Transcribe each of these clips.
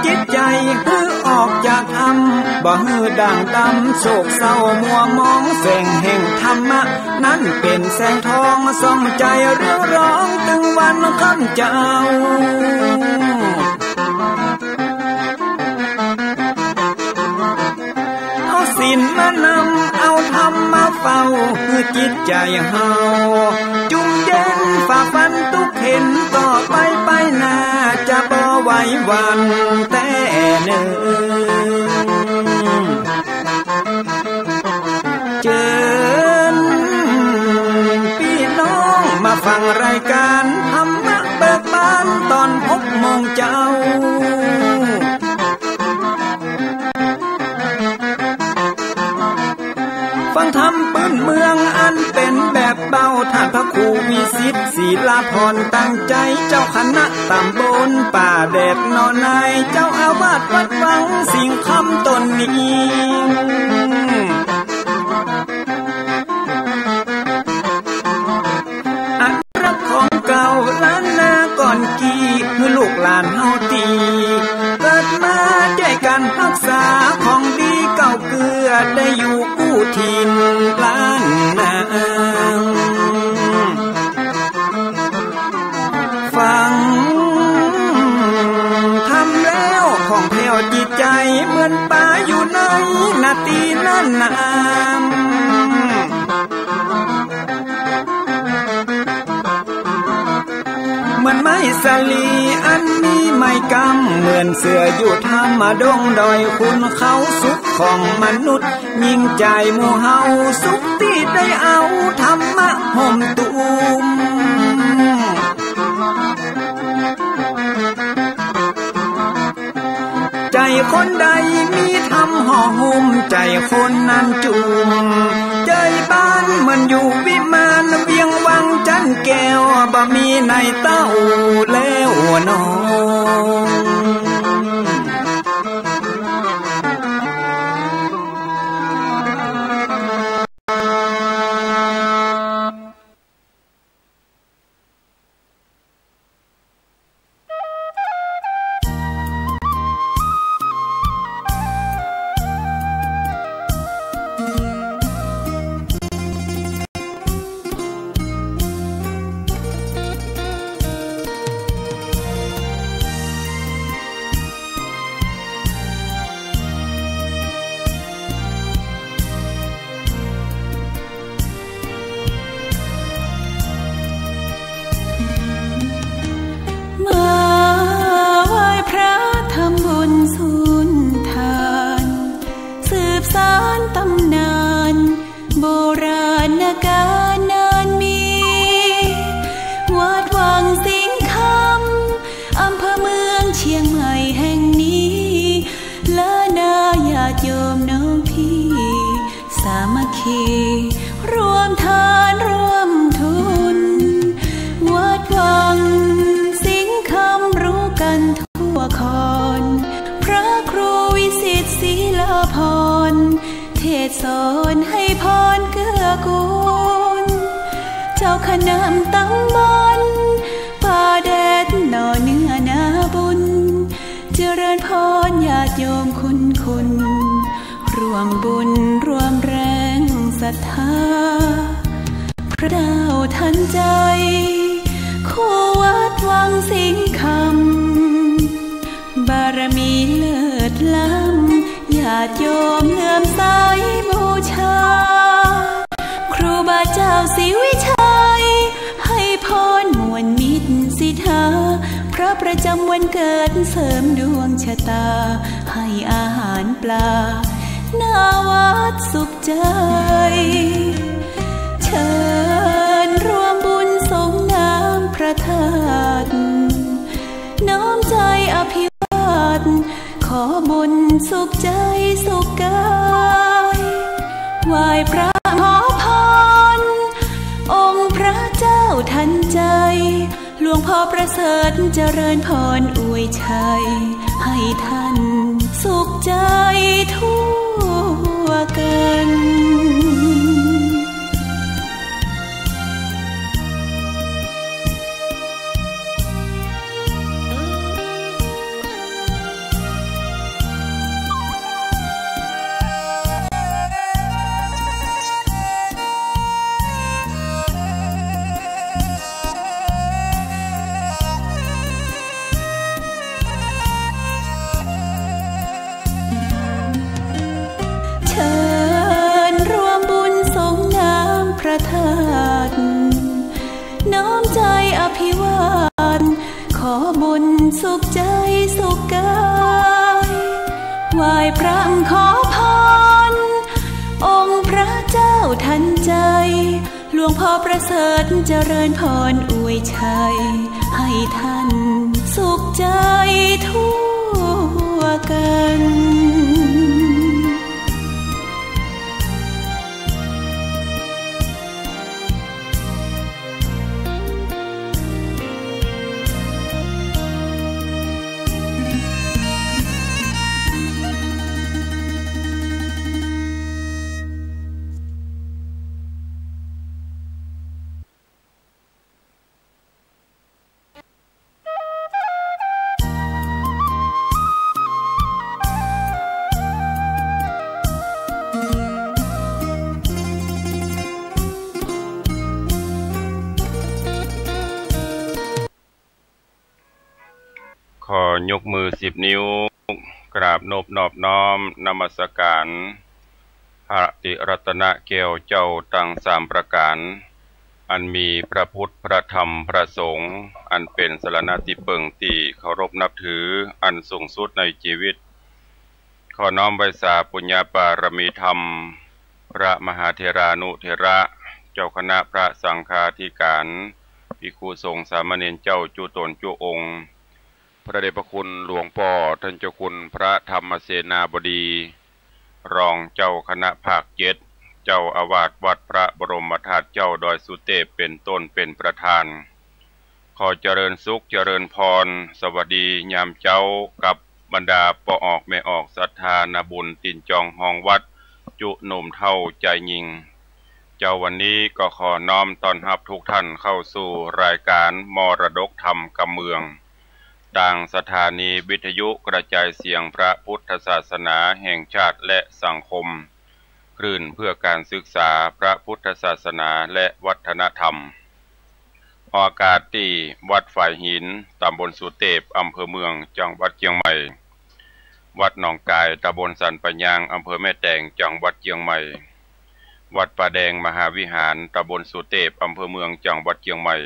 จิตใจฮือออกจากอำบ่ฮือด่างดำโศกเศร้ามัวมองแสงแห่งธรรมะนั้นเป็นแสงทองส่องใจเรื่องร้องตึงวันค่ำเจ้าเอาศีลมานำเอาธรรมมาเฝ้าคือจิตใจเฮาจุ่มเย็นฝ่าฟันทุกเห็นต่อไปหน้าจะบ่ไหวหวั่นแต่เนิ่นเจิญพี่น้องมาฟังรายการธรรมะเบิกบานตอน6 โมงเจ้าฟังธรรมปื้นเมืองอันเป็นแบบเบาท่านพระครูวิสิทธิ์ศิลาภรณ์ตั้งใจเจ้าคณะตำบลป่าแดดนอนในเจ้าอาวาสวัดวังสิงห์คำตนนี้อันรักของเก่าล้านนาก่อนกี่เมื่อลูกหลานเฮาตีเกิดมาใจกันรักษาของดีเก่าเกลือได้อยู่กู้ถิ่นล้านนาฟังทำแล้วของแผ่วจิตใจเหมือนป่าอยู่ในนาทีนั้นน้ำเหมือนไม้สลีอันมีไม้กำเหมือนเสืออยู่ธรรมดงดอยคุณเขาสุขของมนุษย์ยิ่งใจหมู่เฮาสุขที่ได้เอาธรรมะห่มตุ้มใจคนใดมีธรรมห่อหุ้มใจคนนั้นจุ่มใจบ้านมันอยู่วิมานเวียงวังจันแก้วบ่มีในเต้าแล้วน้องร่วมทานร่วมทุนวัดวังสิงห์คำรู้กันทั่วคอนพระครูวิสิทธิ์ศิลาภรณ์เทศสอนให้พรเกื้อกูลเจ้าคณะตำบลป่าแดดหน่อเนื้อนาบุญเจริญพรญาติโยมคุณร่วมบุญร่วมแรงศรัทธาพระดาวทันใจคู่วัดวังสิงห์คำบารมีเลิศล้ำญาติโยมเลื่อมใสบูชาครูบาเจ้าศรีวิชัยให้พรมวลมิตรสิทธาพระประจำวันเกิดเสริมดวงชะตาให้อาหารปลาหน้าวัดสุขใจเชิญร่วมบุญส่งน้ำพระธาตุน้อมใจอภิวาทขอบุญสุขใจสุขกายไหว้พระขอพรองค์พระเจ้าทันใจหลวงพ่อประเสริฐเจริญพรอวยชัยให้ท่านสุขใจทั่วกัน ภิวาทขอบุญสุขใจสุขกายไหว้พระขอพรองค์พระเจ้าทันใจหลวงพ่อประเสริฐเจริญพรอวยชัยให้ท่านสุขใจทั่วกันขอยกมือ10 นิ้วกราบนอบน้อมนมัสการพระติรัตนแก้วเจ้าตั้ง3 ประการอันมีพระพุทธพระธรรมพระสงฆ์อันเป็นสรณะที่เบิ่งที่เคารพนับถืออันสูงสุดในชีวิตขอน้อมไว้สาปุญญาบารมีธรรมพระมหาเถรานุเถระเจ้าคณะพระสังฆาธิการภิกษุสงฆ์สามเณรเจ้าจุตนจุองค์พระเดชพระคุณหลวงพ่อท่านเจ้าคุณพระธรรมเสนาบดีรองเจ้าคณะภาค7เจ้าอาวาสวัดพระบรมธาตุเจ้าดอยสุเทพเป็นต้นเป็นประธานขอเจริญสุขเจริญพรสวัสดียามเจ้ากับบรรดาปออกไม่ออกศรัทธานาบุญตินจองห้องวัดจุหนุ่มเท่าใจยิงเจ้าวันนี้ก็ขอน้อมต้อนรับทุกท่านเข้าสู่รายการมรดกธรรมกำเมืองต่างสถานีวิทยุกระจายเสียงพระพุทธศาสนาแห่งชาติและสังคมคลื่นเพื่อการศึกษาพระพุทธศาสนาและวัฒนธรรมออกอากาศที่วัดฝ่ายหินตำบลสุเทพอำเภอเมืองจังหวัดเชียงใหม่วัดหนองกายตำบลสันปะยางอำเภอแม่แตงจังหวัดเชียงใหม่วัดป่าแดงมหาวิหารตำบลสุเทพอำเภอเมืองจังหวัดเชียงใหม่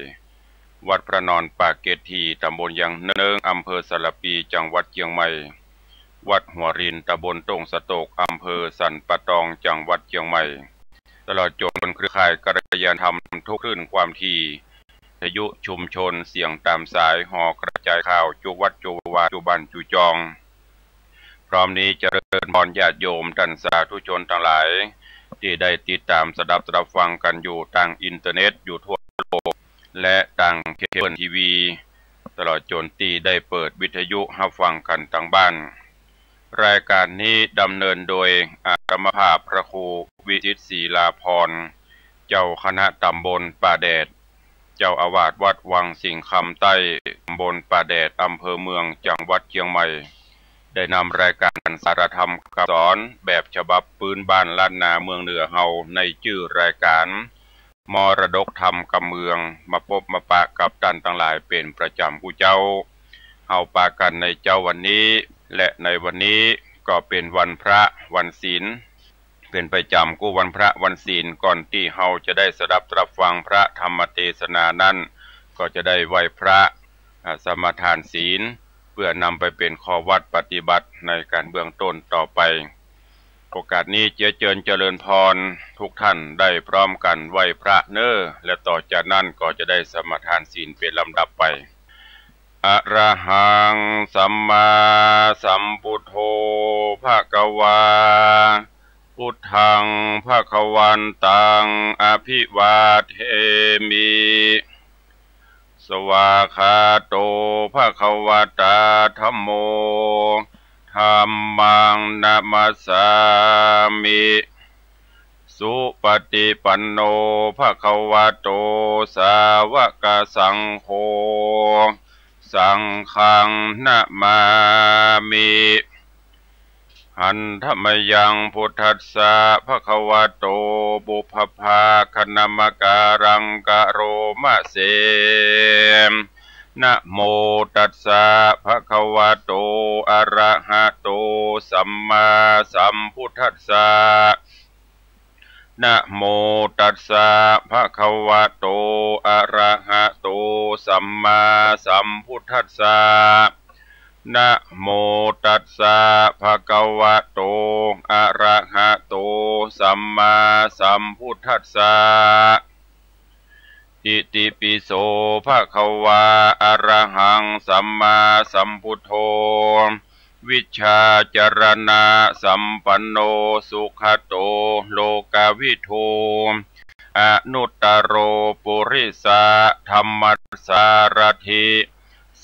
วัดพระนอนปากเกตีตำบลยางเนิงอำเภอสระปีจังหวัดเชียงใหม่วัดหัวรินตำบลตงสะโตกอำเภอสันปะตองจังหวัดเชียงใหม่ตลอดจนเครือข่ายกัลยาณธรรมทุกคลื่นความถี่ทยุชุมชนเสียงตามสายหอกระจายข่าวจุวัดจุวาจุบันจุจองพร้อมนี้เจริญพรญาติโยมท่านสาธุชนทั้งหลายที่ได้ติดตามสดับรับฟังกันอยู่ทางอินเทอร์เน็ตอยู่ทั่วโลกและทางเคเบิลทีวีตลอดจนที่ได้เปิดวิทยุรับฟังกันทางบ้านรายการนี้ดำเนินโดยอาตมภาพพระครูวิจิตรศรีลาภรณ์เจ้าคณะตำบลป่าแดดเจ้าอาวาสวัดวังสิงห์คำใต้ตำบลป่าแดดอำเภอเมืองจังหวัดเชียงใหม่ได้นำรายการสารธรรมคำสอนแบบฉบับปืนบ้านล้านนาเมืองเหนือเฮาในชื่อรายการมรดกธรรมกำเมืองมาพบมาปะกับท่านทั้งหลายเป็นประจำผู้เจ้าเฮาปะกันในเจ้าวันนี้และในวันนี้ก็เป็นวันพระวันศีลเป็นประจำกู้วันพระวันศีลก่อนที่เฮาจะได้สดับรับฟังพระธรรมเทศนานั้นก็จะได้ไหว้พระสมาทานศีลเพื่อนำไปเป็นข้อวัดปฏิบัติในการเบื้องต้นต่อไปโอกาสนี้เจริญพรทุกท่านได้พร้อมกันไหว้พระเน้อและต่อจากนั้นก็จะได้สมาทานศีลเป็นลำดับไปอะระหังสัมมาสัมพุทโธภควาพุทธังภควันตังอภิวาเทมิสวากขาโตภควตาธัมโมธัมมังนะมัสสามิสุปฏิปันโนภควโตสาวกสังโฆสังฆังนะมามิหันธมยังพุทธัสสะภควโตบุพภาคณมการังกะโรมะเสนะโมตัสสะภควโตอะระหะโตสัมมาสัมพุทธัสสะนะโมตัสสะภะคะวะโตอะระหะโต สัมมาสัมพุทธัสสะนะโมตัสสะภะคะวะโตอะระหะโตสัมมาสัมพุทธัสสะอิติปิโสภะคะวะอะระหังสัมมาสัมพุทโธวิชชาจรณะสัมปันโนสุขโตโลกวิทูอนุตตโรปุริสะธรรมสารถิ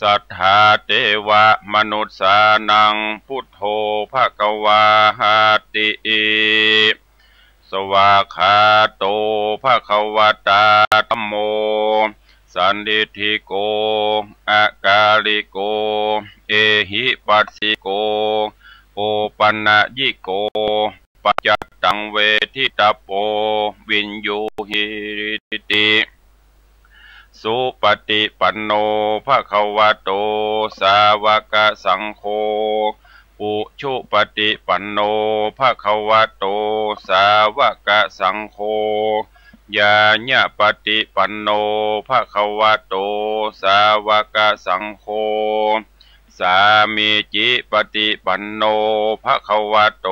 สัทธาเทวะมนุษสานังพุทโธภควาหาติสวากขาโตภควตาธัมโมสันดิธิโกอากาลิโกเอหิปัสสิโกโอปัญญิโกปัจจตังเวทิตาโปวินยูหิติสุปฏิปันโนภควโตสาวกสังโฆอุชุปฏิปันโนภควโตสาวกสังโฆญาญะปฏิปันโนภควโตสาวกสังโฆสามีจิปฏิปันโนภควโต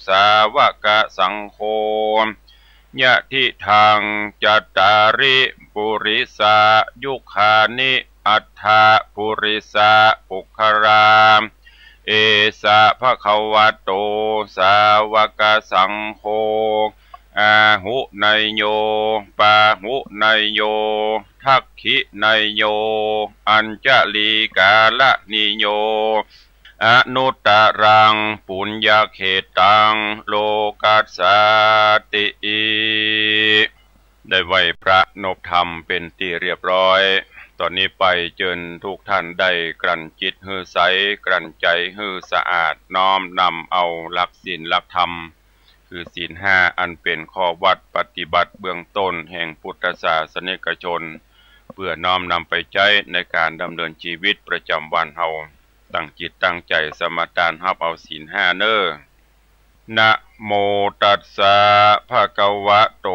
สาวกสังโฆญาติทางจัตตาริปุริสายุคานิอัฏฐปุริสาปุครามเอสะภควโตสาวกสังโฆอาหุไนโยปาหุไนโยทักขิไนโยอัญจลีกาลนิโยอนุตตรังปุญญเขตังโลกัสสติได้ไหวพระนพธรรมเป็นที่เรียบร้อยตอนนี้ไปเจิญทุกท่านได้กลั่นจิตฮือใสกลั่นใจฮือสะอาดน้อมนำเอาหลักศีลหลักธรรมคือศีลห้าอันเป็นข้อวัดปฏิบัติเบื้องต้นแห่งพุทธศาสนิกชนเพื่อน้อมนำไปใช้ในการดำเนินชีวิตประจำวันเฮาตั้งจิตตั้งใจสมาทานรับเอาศีลห้าเน้อนะโมตัสสะภะคะวะโต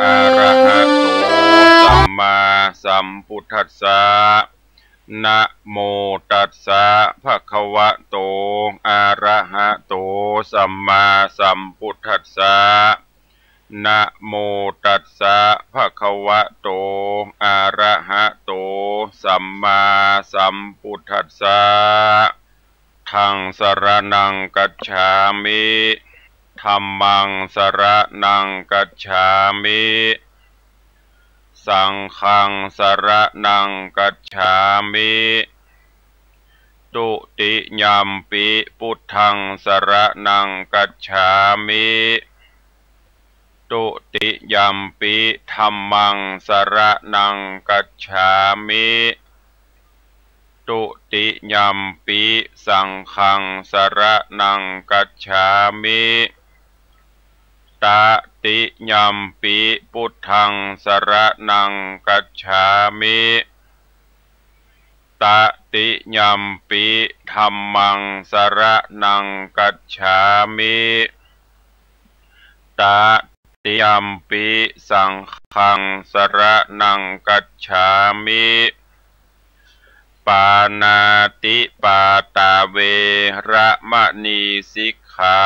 อะระหะโตสัมมาสัมพุทธัสสะนะโมตัสสะภะคะวะโตอะระหะโตสัมมาสัมพุทธัสสะนะโมตัสสะภะคะวะโตอะระหะโตสัมมาสัมพุทธัสสะธังสรณังกัจฉามิธัมมังสรณังกัจฉามิสังฆังสรณังกัจฉามิตุติยัมปิพุทธังสรณังกัจฉามิตุติยัมปิธัมมังสรณังกัจฉามิตุติยัมปิสังฆังสรณังกัจฉามิตติยัมปิพุทธังสรณังกัจฉามิตติยัมปิธัมมังสรณังกัจฉามิตติยัมปิสังฆังสรณังกัจฉามิปานาติปาตาเวระมะนีสิกขา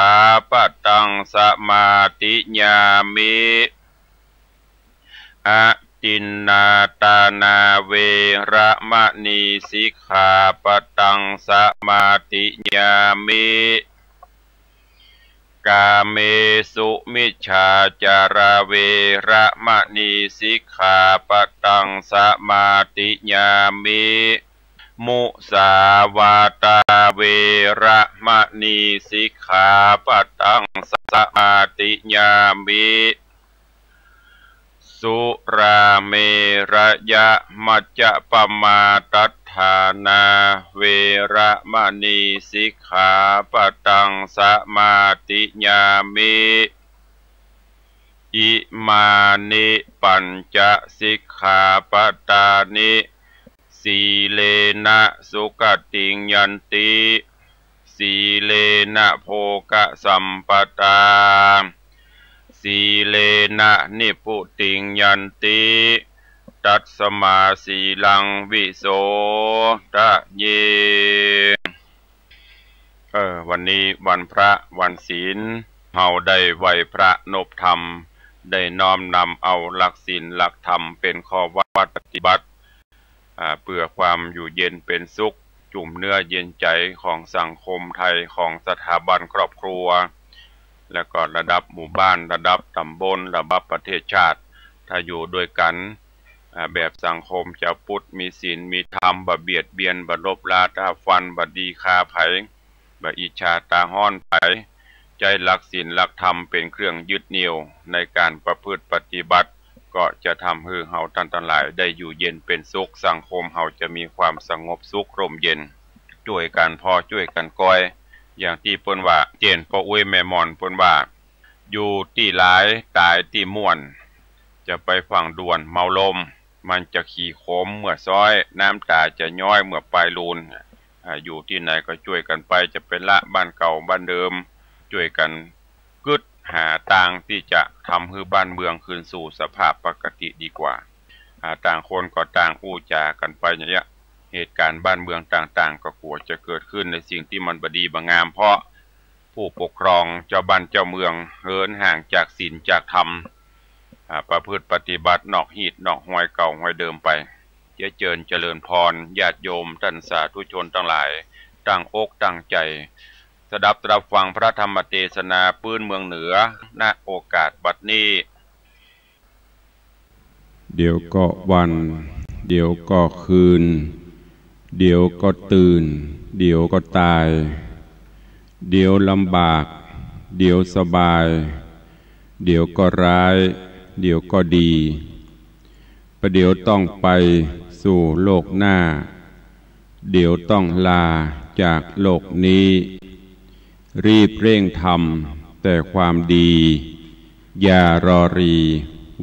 ปะตังสมาติญามิอะตินนาตานาเวระมะนีสิกขาปะตังสมาติญามิกาเมสุมิจฉาจาราเวระมะนีสิกขาปะตังสมาติญามิมุสาวาตาเวระมะนีสิกขาปะตังสมาติญามิสุราเมระยะมัจจะปมาตัฏฐานาเวระมะนีสิกขาปะตังสมาติญามิอิมานิปัญจสิกขาปทานิสีเลนะสุขติงยันติสีเลนะโภคสัมปทาสีเลนะนิพุติงยันติ ตัสสมาสีลังวิโสทะเยวันนี้วันพระวันศีลเฮาได้ไหวพระนบธรรมได้น้อมนำเอาหลักศีลหลักธรรมเป็นข้อวัดปฏิบัติเพื่อความอยู่เย็นเป็นสุขจุ่มเนื้อเย็นใจของสังคมไทยของสถาบันครอบครัวและก็ระดับหมู่บ้านระดับตำบลระดับประเทศชาติถ้าอยู่ด้วยกันแบบสังคมจะพุทธมีศีลมีธรรมบ่เบียดเบียนบ่ลบลาตาฟันบ่ดีฆ่าไผบ่อิจฉาตาห้อนไผใจหลักศีลหลักธรรมเป็นเครื่องยึดเหนี่ยวในการประพฤติปฏิบัติก็จะทำให้เฮาท่านทั้งหลายได้อยู่เย็นเป็นสุขสังคมเฮาจะมีความสงบสุขร่มเย็นช่วยกันพอช่วยกันก้อยอย่างที่เพิ่นว่าเจนพ่ออุ้ยแม่มอนเพิ่นว่าอยู่ที่หลายตายที่ม่วนจะไปฝั่งด่วนเมาลมมันจะขี่โคมเมื่อซ้อยน้ำตาจะย้อยเมื่อปลายลูนอยู่ที่ไหนก็ช่วยกันไปจะเป็นละบ้านเก่าบ้านเดิมช่วยกันกึศหาทางที่จะทำให้บ้านเมืองคืนสู่สภาพปกติดีกว่าต่างคนก็ต่างอู้จากันไปอย่างนี้เหตุการณ์บ้านเมืองต่างๆก็กลัวจะเกิดขึ้นในสิ่งที่มันบดีบางามเพราะผู้ปกครองเจ้าบ้านเจ้าเมืองเหินห่างจากศีลจากธรรมประพฤติปฏิบัตินอกหีดนอกห้วยเก่าห้วยเดิมไปเจริญพรญาติโยมท่านสาธุชนทั้งหลายตั้งอกตั้งใจสดับตรับฟังพระธรรมเทศนาปื้นเมืองเหนือณโอกาสบัดนี้เดี๋ยวก็วันเดี๋ยวก็คืนเดี๋ยวก็ตื่นเดี๋ยวก็ตายเดี๋ยวลำบากเดี๋ยวสบายเดี๋ยวก็ร้ายเดี๋ยวก็ดีประเดี๋ยวต้องไปสู่โลกหน้าเดี๋ยวต้องลาจากโลกนี้รีบเร่งทำแต่ความดีอย่ารอรี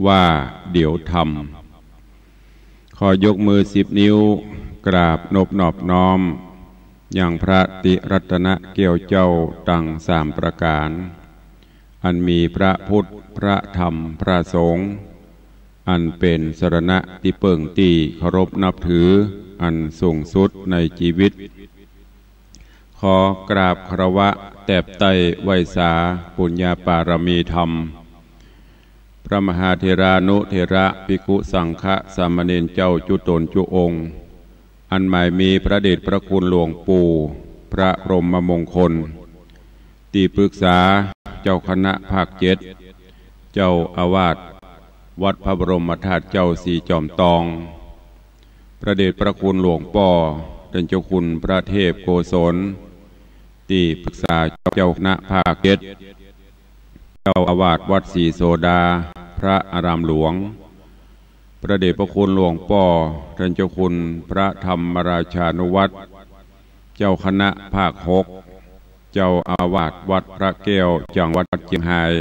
ว่าเดี๋ยวทำขอยกมือ10 นิ้วกราบนอบน้อมอย่างพระติรัตนเกี่ยวเจ้าตั้ง3 ประการอันมีพระพุทธพระธรรมพระสงฆ์อันเป็นสรณะที่เปิ่งตีเคารพนับถืออันสูงสุดในชีวิตขอกราบคารวะแตบไตไวสาปุญญาปารมีธรรมพระมหาเถรานุเถระภิกขุสังฆสามเณรเจ้าจุตนจุองค์อันหมายมีพระเดชพระคุณหลวงปู่พระพรหมมงคลที่ปรึกษาเจ้าคณะภาค7เจ้าอาวาสวัดพระบรมธาตุเจ้าสีจอมตองพระเดชพระคุณหลวงป่อท่านเจ้าคุณพระเทพโกศลที่ปรึกษาเจ้าคณะภาค7เจ้าอาวาสวัดศรีโสดาพระอารามหลวงพระเดชพระคุณหลวงป่อท่านเจ้าคุณพระธรรมราชานุวัตรเจ้าคณะภาค6เจ้าอาวาสวัดพระแก้วจังหวัดเชียงราย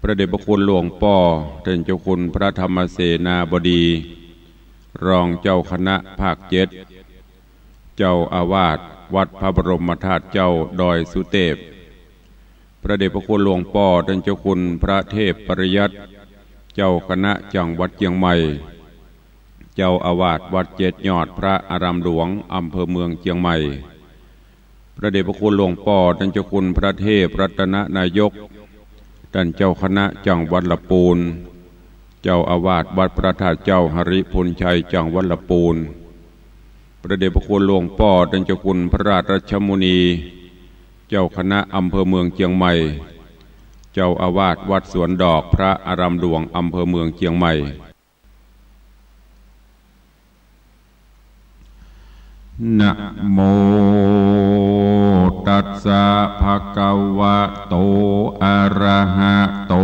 พระเดชพระคุณหลวงป่อท่านเจ้าคุณพระธรรมเสนาบดีรองเจ้าคณะภาค7เจ้าอาวาสวัดพระบรมธาตุเจ้าดอยสุเทพพระเดชพระคุณหลวงป่อท่านเจ้าคุณพระเทพปริยัติเจ้าคณะจังหวัดเชียงใหม่เจ้าอาวาสวัด7 ยอดพระอารามหลวงอำเภอเมืองเชียงใหม่พระเดชพระคุณหลวงป่อท่านเจ้าคุณพระเทพรัตนนายกท่านเจ้าคณะจังหวัดลำพูนเจ้าอาวาสวัดพระธาตุเจ้าหริพลชัยจังหวัดลำพูนพระเดชพระคุณหลวงป่อท่านเจ้าคุณพระราชรัชมุนีเจ้าคณะอำเภอเมืองเชียงใหม่เจ้าอาวาสวัดสวนดอกพระอารามหลวงอำเภอเมืองเชียงใหม่นะโมตัสสะภะคะวะโตอะระหะโต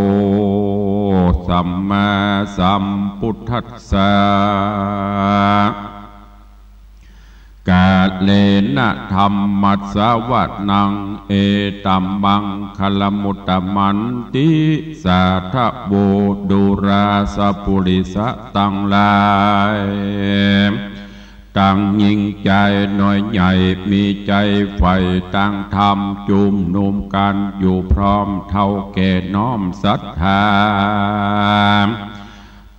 สัมมาสัมพุทธัสสะกาเลนะธัมมัสสวัตนังเอตัมมังคลมุตตมันติสาทะโวดุราสปุริสะตังลายตั้งยิ่งใจน้อยใหญ่มีใจใฝ่ตั้งธรรมจุมนุมกันอยู่พร้อมเท่าแก่น้อมศรัทธา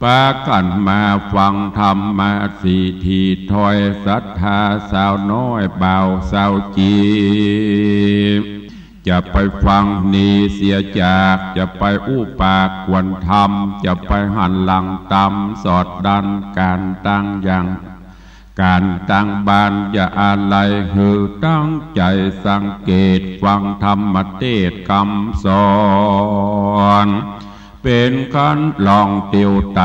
ปากันมาฟังธรรมมาสีทีถอยศรัทธาสาวน้อยเบาสาวจีจะไปฟังนีเสียจากจะไปอู้ปากควนธรรมจะไปหันหลังตำสอดดันการตั้งอย่างการตั้งบ้านอย่าอะไรหือตั้งใจสังเกตฟังธรรมเทศน์คำสอนเป็นขันลองเตียวไต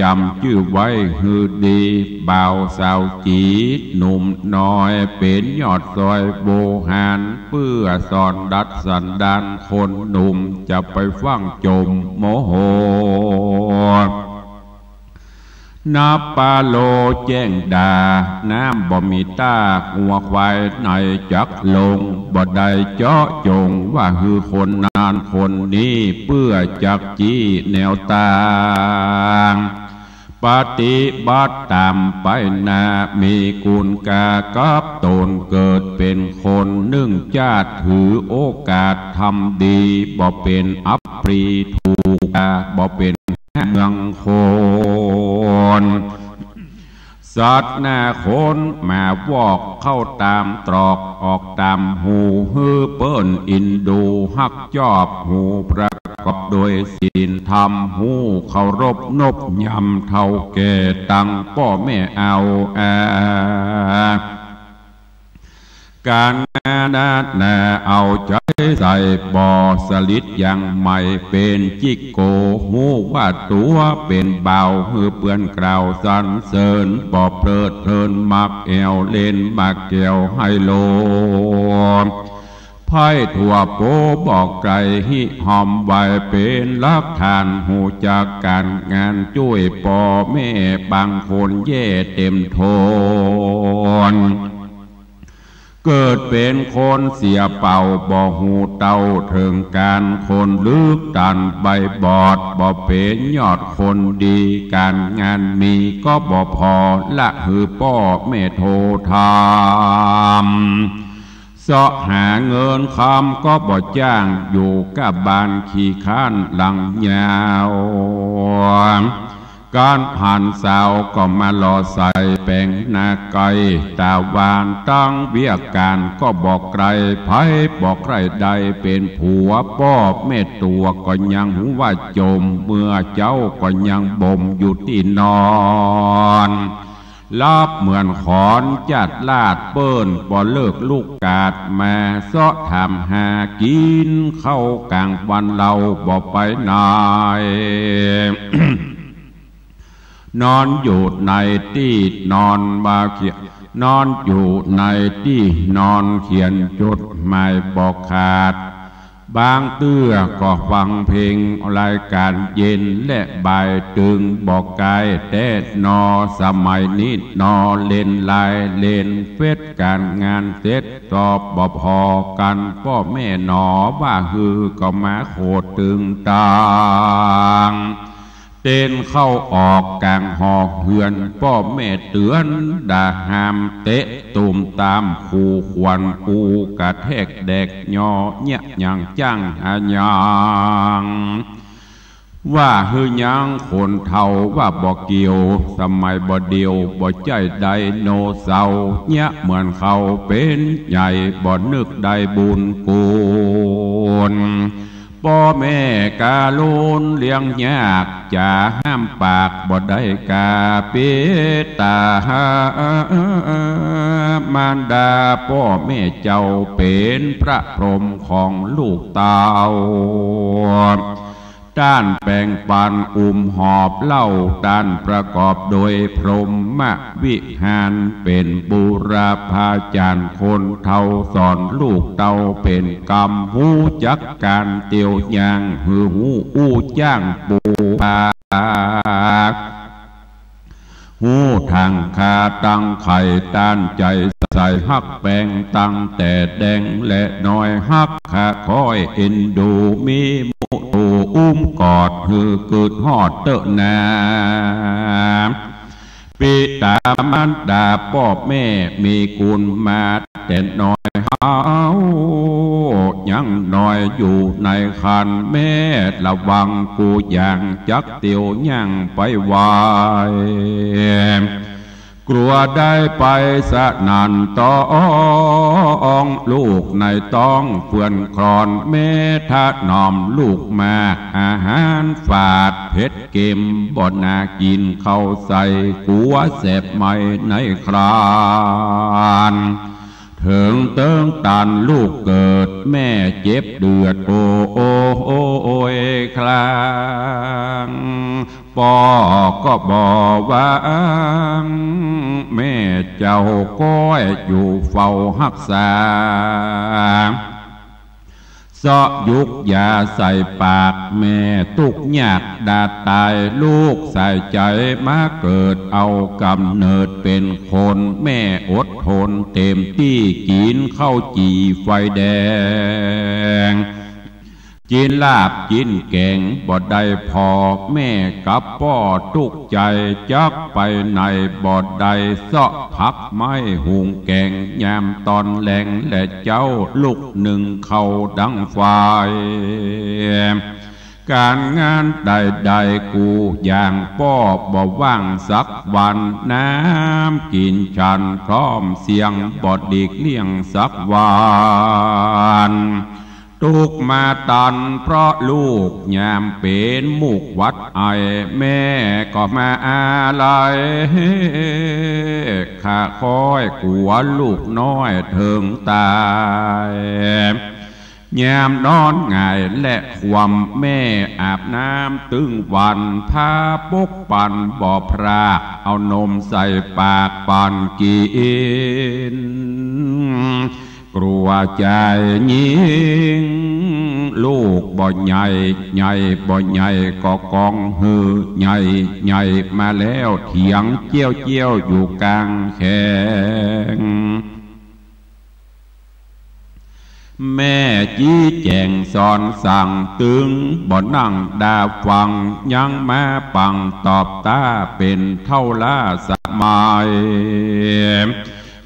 จำชื่อไว้หือดีบ่าวสาวจีหนุ่มน้อยเป็นยอดซอยโบหารเพื่อสอนดัดสันดานคนหนุ่มจะไปฟังจมโมโหนาปาโลแจ้งดาน้ำบ่มีตาหัวควายในจักลงบ่ได้เจาะจงว่าคือคนนานคนนี้เพื่อจักจี้แนวตางปฏิบัติตามไปนามีกุลกากับตนเกิดเป็นคนนึ่งชาติถือโอกาสทำดีบ่เป็นอัปรีถูกบ่เป็นเมืองโคนสัตว์หน้าคนมาวอกเข้าตามตรอกออกตามหูฮือเปิ้นอินดูฮักจอบหูประกอบโดยศีลธรรมหูเคารพนบยำเท่าแก่ตั้งพ่อแม่เอาการนาเอาใจใส่บ่อสลิดยังไม่เป็นจิกโกหูว่าตัวเป็นเบาหือเปื่อนกล่าวสรรเสริญบ่เพลิดเพลินมักแอวเล่นมักแก้วไฮโลไพ่ถั่วโปบอกไก่หิหอมไว้เป็นลักฐานหูจากการงานช่วยพ่อแม่บางคนแย่เต็มทนเกิดเป็นคนเสียเป่าบ่หูเต้าถึงการคนลึกดันใบบอดบ่เป็นยอดคนดีการงานมีก็บ่พอละหือพ่อแม่โททำเสาะหาเงินคำก็บ่จ้างอยู่กับบ้านขี้ข้านหลังยาวการผ่านสาวก็มาหล่อใส่แปลงนาไกตาวานตั้งเวียการก็บอกไกลไผบอกใครใดเป็นผัวพ่อแม่ตัวก็ยังหูว่าจมเมื่อเจ้าก็ยังบ่มอยู่ที่นอนลาบเหมือนขอนจัดลาดเปิ้นบ่เลิกลูกกาดมาเสาะทำหากินเข้ากลางวันเราบ่ไปไหน นอนอยู่ในที่นอนมาเขียนนอนอยู่ในที่นอนเขียนจดหมายบอกขาดบางเตื้อก็ฟังเพลงรายการเย็นและบ่ายตึงบอกกายแต่นอสมัยนี้นอเล่นลายเล่นเฟซการงานเสร็จตอบบ่พอกันพ่อแม่หนอว่าฮือก็มาโคตรตึงต่างเต้นเข้าออกกลางหอกเฮือนพ่อแม่เตือนด่าห้ามเตะตุ่มตามขู่ควันปูกระแทกแดกยอเนี่ยยังจ้างหายังว่าฮือยังคนเท่าว่าบ่เกี่ยวสมัยบ่เดียวบ่ใจใดโนเศร้าเนี่ยเหมือนเขาเป็นใหญ่บ่นึกได้บุญกุศลพ่อแม่กาลุนเลี้ยงยากจะห้ามปากบ่ได้กาเปตามารดาพ่อแม่เจ้าเป็นพระพรหมของลูกเต้าด้านแปลงปันหอบเล่าด้านประกอบโดยพรหมวิหารเป็นบูรพาจารย์คนเท่าสอนลูกเต้าเป็นกรรมหูจักการเตียวยางหือหูอู้จ้างปูปาหูทางคาตั้งไข่ต้านใจใส่ฮักแปงตั้งแต่แดงและน้อยฮักขาคอยเอ็นดูมีมุตูอุ้มกอดหือเกิดหอดเตอะนาปิตามารดาพ่อแม่มีกุลมาแต่น้อย เอายังน้อยอยู่ในคันแม่ระวังกูอย่างจักเตียวยังไปวายกลัวได้ไปสะนันต้องลูกในต้องเฟื่อนคลอนแม่ถ้าหน่อมลูกมาอาหารฝาดเผ็ดเค็มบ่น่ากินเข้าใส่กลัวเสพไม่ในครานถึงเติ้งตันลูกเกิดแม่เจ็บเดือดโอ้ยคลางปอก็บอกว่าแม่เจ้าก้อยอยู่เฝ้ารักษาเสาะยุกยาใส่ปากแม่ตุกยากดาตายลูกใส่ใจมาเกิดเอากำเนิดเป็นคนแม่อดทนเต็มที่กินข้าวจี่ไฟแดงกินลาบกินแกงบ่ได้พอแม่กับพ่อทุกใจจักไปในบ่ได้เสาะพักไม้หุงแกงยามตอนแรงและเจ้าลูกหนึ่งเข้าดังไฟการงานใดๆกูอย่างพ่อบ่ว่างสักวันน้ำกินฉันพร้อมเสียงบ่ดีกเลี่ยงสักวันทุกมาตันเพราะลูกยามเป็นมุกวัดไอแม่ก็มาอะไรข้าคอยกลัวลูกน้อยถึงตายยามนอนง่ายและความแม่อาบน้ำตึงวันพาปุกปันบ่อพรากเอานมใส่ปากปันกินกลัวใจยิงลูกบ่ใหญ่บ่ใหญ่ก็กองหือใหญ่มาแล้วเถียงเจี้ยวอยู่กลางแข่งแม่จี้แจงสอนสั่งตึงบ่นั่งดาฟังยังมาปังตอบตาเป็นเท่าล่าสมัย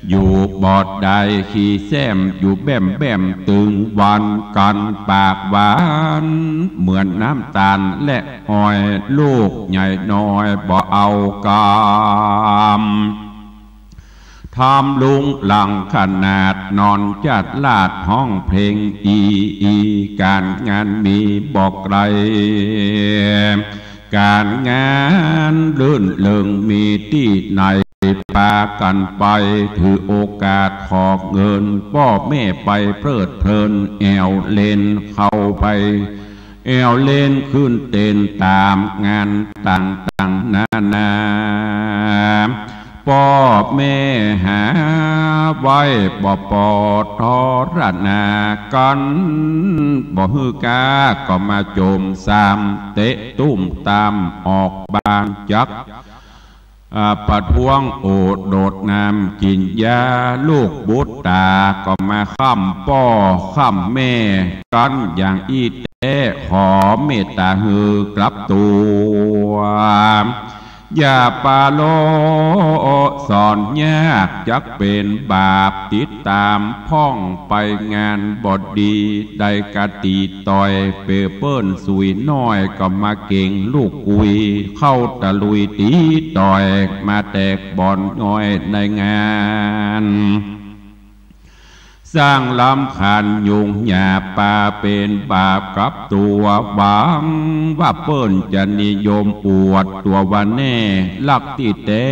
อยู่บอดใดขี้แซมอยู่แบ่มตึงวันกันปากหวานเหมือนน้ำตาลและอ้อยลูกใหญ่น้อยบ่เอากามทำลุงหลังขนาดนอนจัดลาดห้องเพลงอีการงานมีบอกไกลการงานลื่นเริงมีที่ไหนพากันไปถือโอกาสขอเงินพ่อแม่ไปเพลิดเพลินแอวเล่นเข้าไปแอวเล่นขึ้นเต้นตามงานต่างนาพ่อแม่หาไว้บ่ปอทอรนากันบ่ฮือกาก็มาโจมสามเตะตุ้มตามออกบานจักประท้วงโอดโดดน้ำกินยาลูกบุตรตาก็มาข้ามพ่อข้ามแม่กันอย่างอีเต้ขอเมตตาฮือกลับตัวอย่าปาโลสอนยากจักเป็นบาปติดตามพ่องไปงานบดดีได้กะตีต่อยเปเปิ้นสุยน้อยก็มาเก่งลูกกุยเข้าตะลุยตีต่อยมาแตกบอนง่อยในงานสร้างลำคันยุงหยาปาเป็นบาปกับตัวหวังว่าเปิ้นจะนิยมอวดตัววันแน่ลักที่เต้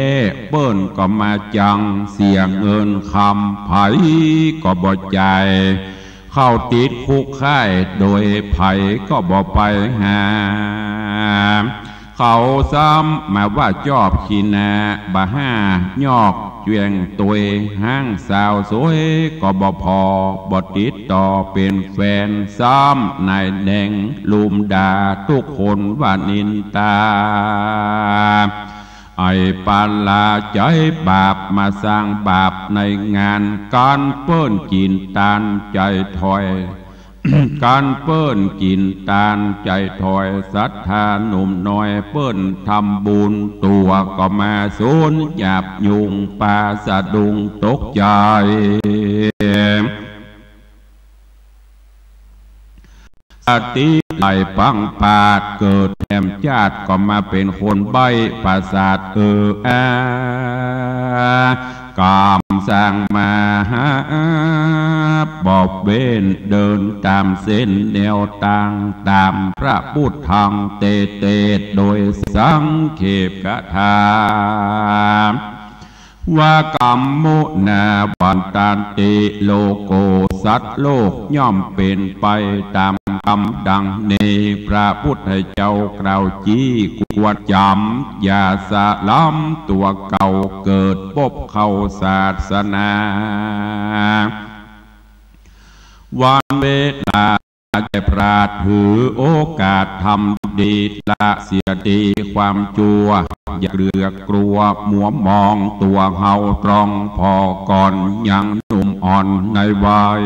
เปิ้นก็มาจังเสียเงินคำไผก็บ่ใจเข้าติดคุกค่ายโดยไผก็บ่ไปหาเขาซ้ำมาว่าจอบขีนาบ่ห้ายอกเจียงตัวห้างสาวสวยก็บ่พอบ่ติดต่อเป็นแฟนซ้ำนายแดงลุมด่าทุกคนว่านินตาไอ้ปาลาใจบาปมาสร้างบาปในงานการเปิ้นกินตานใจถอย การเปิ้นกินตานใจถอยศรัทธาหนุ่มน้อยเปิ้นทำบุญตัวก็มาสูญหยาบยุงปาสะดุงตกใจ ติไหลปังปาดเกิดแถมชาติก็มาเป็นคนใบประสาทกามสร้างมาบอกเว้นเดินตามเส้นแนวต่างตามพระพุทธทางเตโดยสังเขปกถาว่ากรรมมุนาวันตันติโลโกสัตว์โลกย่อมเป็นไปตามกรรมดังนี้พระพุทธเจ้ากล่าวจี้กวดจำอย่าสะล้ำตัวเก่าเกิดพบเข้าศาสนาวันเวลาใจปราดถือโอกาสทำดีละเสียดีความจัวอย่าเรือกลัวมัวมองตัวเฮาตรองพอก่อนยังหนุ่มอ่อนในวัย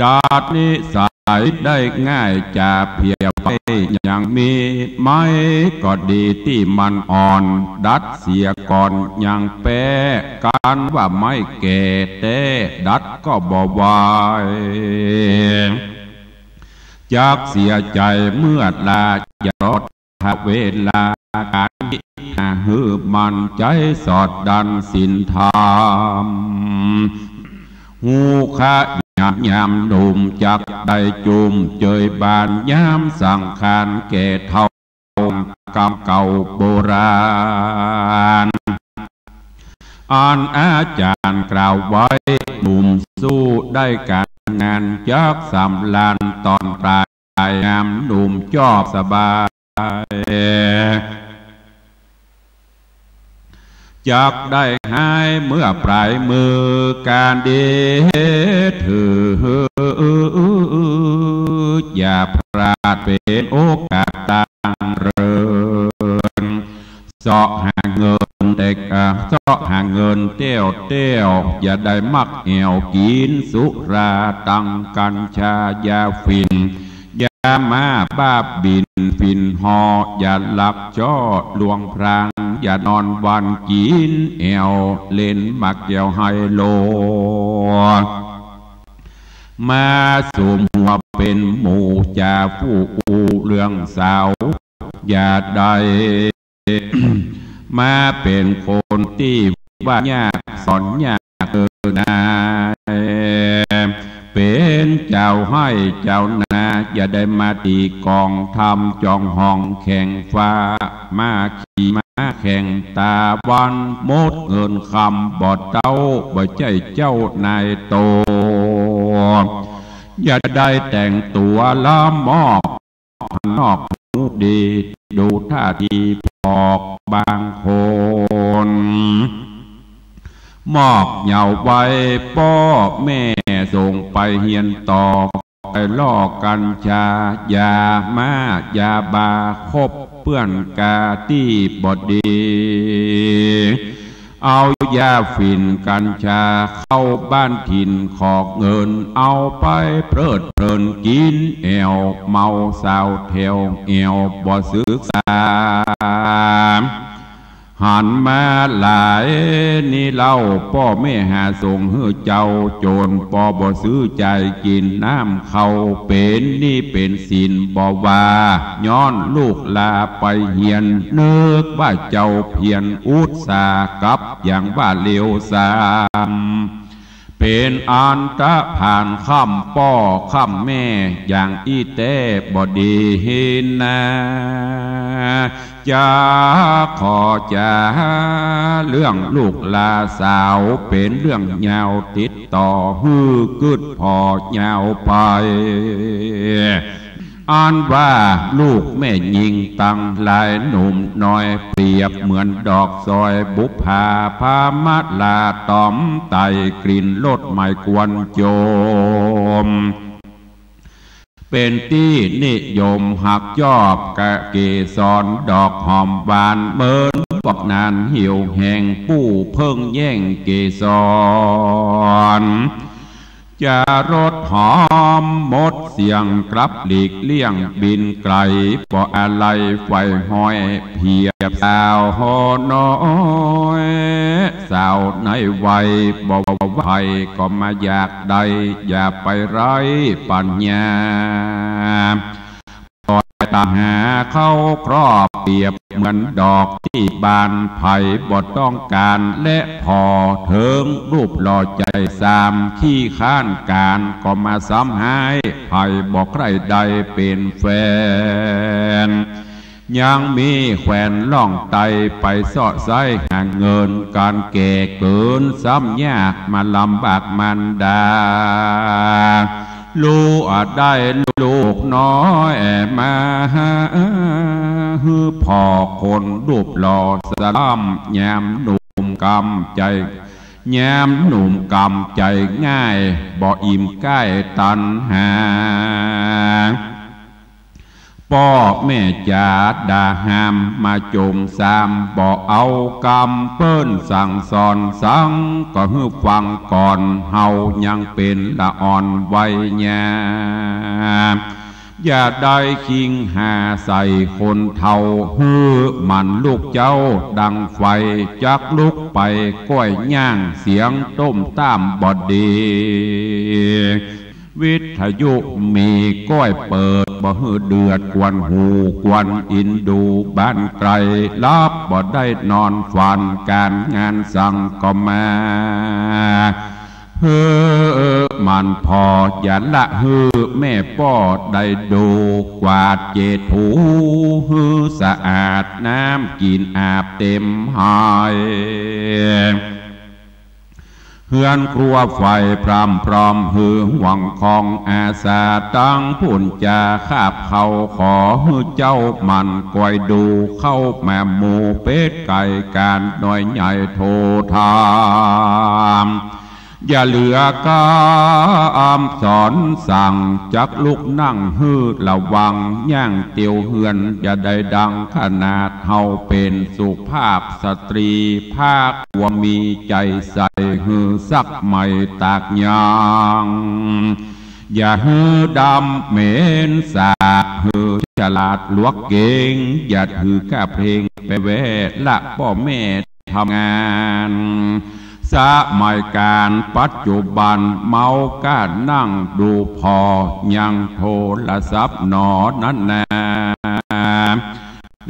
ดาดนิสัยได้ง่ายจะเพียบไปอย่างมีไม่ก็ดีที่มันอ่อนดัดเสียก่อนอย่างแปะการว่าไม่แก่แต่ดัดก็บ่วายจากเสียใจเมื่อลาอย่ารอดเวลาการหือมันใจสอดดันสินธรรมหูขะยามหนุ่มจักได้จุมเจยบานยามสังขารแก่เท่ากรรมเก่าโบราณอ่านอาจารย์กล่าวไว้หนุ่มสู้ได้การงานจักสำลานตอนปลายยามหนุ่มชอบสบายจักได้หายเมื่อปลายมือการเดถืออย่าพลาดเป็นโอกาสต่างเรินเสาะหาเงินเด็กเสาะหาเงินเตี้ยวอย่าได้มักแอวกินสุราตังกัญชายาฟินอย่ามาบ้าบินฟินหออย่าหลับจ้อลวงพรางอย่านอนวันกินแอวเล่นมักเกี่ยวไฮโลมาสุมหัวเป็นหมู่จ่าผู้เรื่องสาวอย่าได้มาเป็นคนที่ว่ายากสอนยากนาเป็นเจ้าให้เจ้านาอย่าได้มาตีกองทำจองห้องแข่งฟ้ามาขี่มาแข่งตาวันมดเงินคำบอดเต้าบ่ใจเจ้านายโตอย่าได้แต่งตัวล้ำมอกนอกหูดีดูท่าทีพอกบางคนมอบเหยาไว้พ่อแม่ส่งไปเฮียนต่อไปล่อกัญชายามาอยาบาคบเปื้อนกาที่บดดีเอายาฝิ่นกัญชาเข้าบ้านถิ่นขอกเงินเอาไปเพลิดเพลินกินแอวเมาสาวแถวแอวบ่ศึกษาหันมาหลายนี่เล่าพ่อแม่หาส่งให้เจ้าโจรปอบ่ซื้อใจกินน้ำเขาเป็นนี่เป็นศีลบ่ว่าย้อนลูกลาไปเฮียนนึกว่าเจ้าเพียรอุตสาหกับอย่างว่าเลวสามเป็นอันตะผ่านค่ำพ่อค่ำแม่อย่างอีเต้บ่ดีเห็นนะจะขอจะเรื่องลูกลาสาวเป็นเรื่องยาวติดต่อฮือกึดพอยาวไปอ่านว่าลูกแม่ยิงตั้งหลายหนุ่มน้อยเปรียบเหมือนดอกซอยบุพาพามัดลาตอมไตกลิ่นลดไม่กวนโจมเป็นที่นิยมหักยอบกะเกสรดอกหอมบานเมินบอกนานเหี่ยวแห่งผู้เพิ่งแย่งเกสร จะรถหอมหมดเสียงกลับหลีกเลี่ยงบินไกลบ่อะไรไฟห้อยเพียบสาวหอน้อยสาวในวัยบ่ไผ่ก็มาอยากใดอย่าไปไร้ปัญญาปล่อยตาหาเข้าครอบเปรียบเหมือนดอกที่บานไผ่บ่ต้องการและพอเถิงรูปหล่อใจสามขี้ข้านการก็มาซ้ำหายไผ่บอกใครใดเป็นแฟนยังมีแขวนล่องไตไปเสาะไส้ห่างเงินการแก่เกินซ้ำยากมาลำบากมันดาลูกอาจได้ลูกน้อยมาฮือพอคนรูปหล่อสลัมแยมหนุ่มกำใจแยมหนุ่มกำใจง่ายบ่อิ่มใกล้ตันหาพ่อแม่จ๋าด่าห้ามมาจมสามบ่เอากำเปิ้นสั่งสอนสั่งก็ฮือฟังก่อนเฮายังเป็นละอ่อนไว้แย่อย่าได้คิงหาใส่คนเท่าฮือมันลูกเจ้าดังไฟจักลุกไปก้อยย่างเสียงต้มตามบดดีวิทยุมีก้อยเปิดบ่ฮือเดือดกวนหูกวนอินดูบ้านไกลลับบ่ได้นอนฝันการงานสั่งก็มามันพออย่าละแม่ป้อได้ดูกวาดเจดถูสะอาดน้ำกินอาบเต็มหายเฮือนครัวไฟพรำพร้อมหวังของอาสาตั้งพุ่นจาคาบเขาขอเจ้ามันก้อยดูเข้าแม่หมูเป็ดไก่การน้อยใหญ่โทธามอย่าเหลือกามสอนสั่งจักลุกนั่งระวังย่างเตียวเฮือนอย่าได้ดังขนาดเฮาเป็นสุภาพสตรีภาคว่ามีใจใส่สักไม่ตากยางอย่าดำเหม็นสาบฉลาดลวกเก่งอย่าก้าเพลงไปแวะละพ่อแม่ทำงานสมัยการปัจจุบันเมาก้านั่งดูพอยังโทรศัพท์นอนั่นนา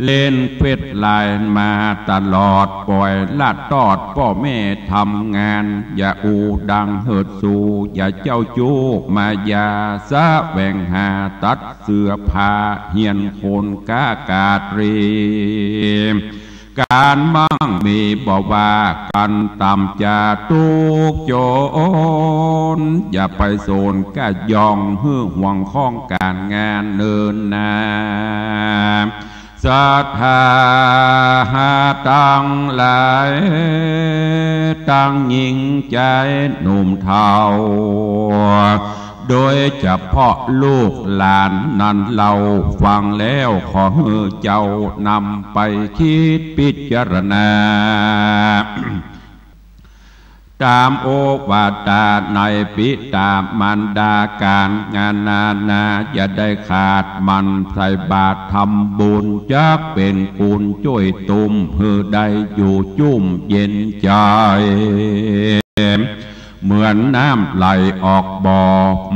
เล่นเฟซไลน์มาตลอดปล่อยละตอดพ่อแม่ทำงานอย่าอูดังเหิดสูอย่าเจ้าจูกมายาซะแบ่งหาตัดเสื้อผ้าเหียนคนกากาตรีการมั่งมีบอกว่ากันตำจะทุกโจรอย่าไปโซนก้ายองห่วงข้องการงานเนินนาศรัทธาตั้งหลายตั้งยิ่งใจหนุ่มเทาโดยเฉพาะลูกหลานนั้นเราฟังแล้วขอให้เจ้านำไปคิดพิจารณาตามโอวาทในปิตามารดาการงานนาอย่าได้ขาดมันใส่บาตรทำบุญจักเป็นกุญช่วยตุ่มเพื่อได้อยู่จุ่มเย็นใจเหมือนน้ำไหลออกบ่อ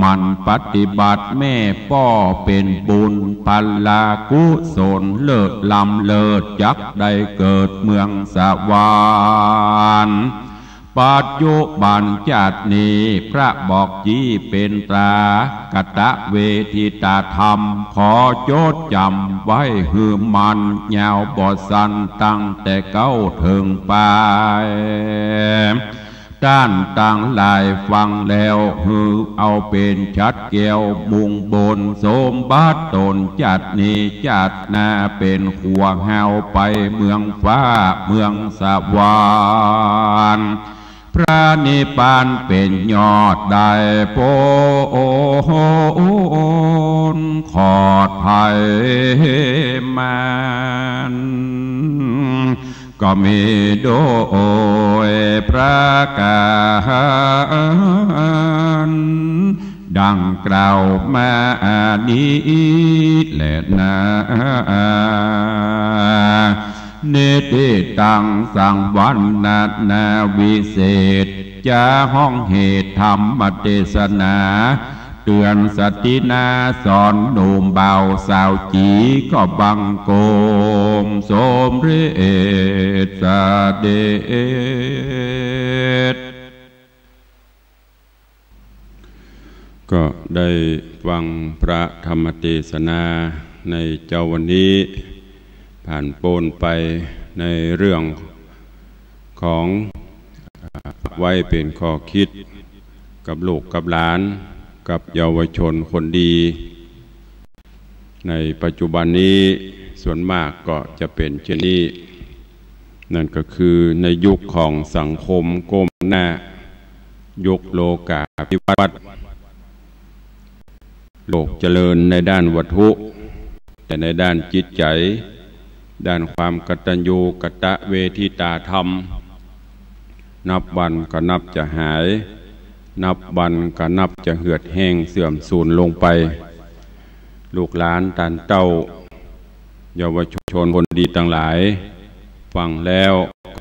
มันปฏิบัติแม่ป้อเป็นบุญปัลลากุศลเลิศลำเลิศจักได้เกิดเมืองสวรรค์ปัจจุบันชาตินี้พระบอกจี้เป็นตรากตะเวทิตาธรรมขอโจดจำไว้หือมันยาวบ่สั้นตั้งแต่เก้าถึงปลายด้านต่างหลายฟังแล้วเอาเป็นชัดเกี่ยวบุงบนสมบัติตนจัดนี้จัดนาเป็นขัวแหวไปเมืองฟ้าเมืองสวรรค์พระนิพพานเป็นยอดได้โพนขอดภัยมันก็มีโดยประการ ดังกล่าวมานี้แหละนะเนติตังสังวันนาวิเศษจะห้องเหตุธรรมเทศนาเตือนสตินาสอนหนุ่มเบาสาวจีก็บังโกมสมเรศสเดชก็ได้ฟังพระธรรมเทศนาในเจ้าวันนี้ผ่านโปนไปในเรื่องของไว้เป็นข้อคิดกับลูกกับหลานกับเยาวชนคนดีในปัจจุบันนี้ส่วนมากก็จะเป็นเช่นนี้นั่นก็คือในยุคของสังคมก้มหน้ายุคโลกาภิวัตน์โลกเจริญในด้านวัตถุแต่ในด้านจิตใจด้านความกตัญญูกตเวทิตาธรรมนับวันก็นับจะหายนับวันก็นับจะเหือดแห้งเสื่อมสูญลงไปลูกหลานตานเต้าเยาวชนคนดีทั้งหลายฟังแล้ว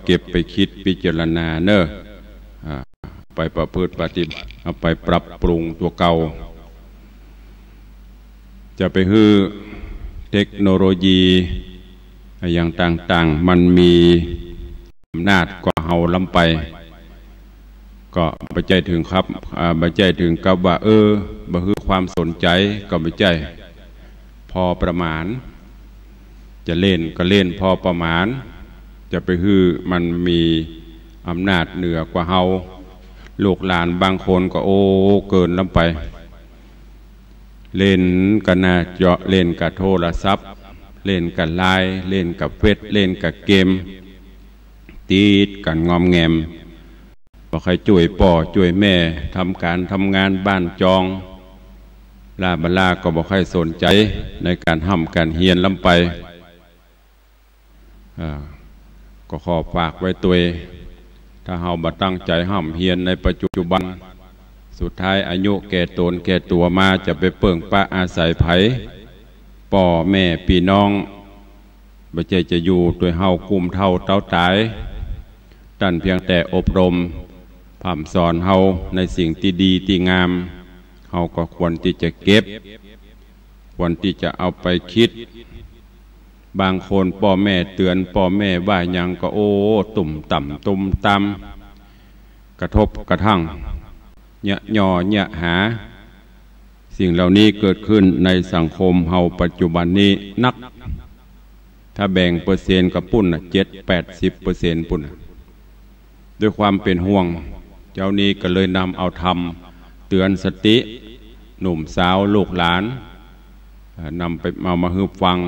เก็บไปคิดพิจารณาเนอะไปประพฤติปฏิบัติเอาไปปรับปรุงตัวเก่าจะไปฮื้อเทคโนโลยีอย่างต่างๆมันมีอำนาจกว่าเฮาล้ำไปก็ไปใจถึงครับไปใจถึงกับว่าบ่ฮื้อความสนใจก็ไปใจพอประมาณจะเล่นก็เล่นพอประมาณจะไปฮื้อมันมีอำนาจเหนือกว่าเฮาลูกหลานบางคนก็เกินล้ำไปเล่นกันหน้าจอเล่นกับโทรศัพท์เล่นกับไลน์เล่นกับเฟซเล่นกับเกมตีดกันงอมแงมบ่ใครช่วยพ่อช่วยแม่ทำการทำงานบ้านจองลาบลาก็บ่ใครสนใจในการทำการเฮียนล้ำไปก็ขอฝากไว้ตัวถ้าเฮาบ่ตั้งใจห้ำเฮียนในปัจจุบันสุดท้ายอายุแก่ตนแก่ตัวมาจะไปเปิ่งปะอาศัยไผพ่อแม่พี่น้องบ่ใจจะอยู่ด้วยเฮากุมเท่าเต้าตายท่านเพียงแต่อบรมพร่ำสอนเฮาในสิ่งที่ดีที่งามเฮาก็ควรที่จะเก็บควรที่จะเอาไปคิดบางคนพ่อแม่เตือนพ่อแม่ว่ายังก็ตุ่มต่ำตุ่มต่ำกระทบกระทั่งเนี่ยย่อเนี่ยหาสิ่งเหล่านี้เกิดขึ้นในสังคมเฮาปัจจุบันนี้นักถ้าแบ่งเปอร์เซ็นต์กับปุ่น7-80%ปุ่นด้วยความเป็นห่วงเจ้านี้ก็เลยนำเอาธรรมเตือนสติหนุ่มสาวลูกหลานนำไปเอามาฮึบฟัง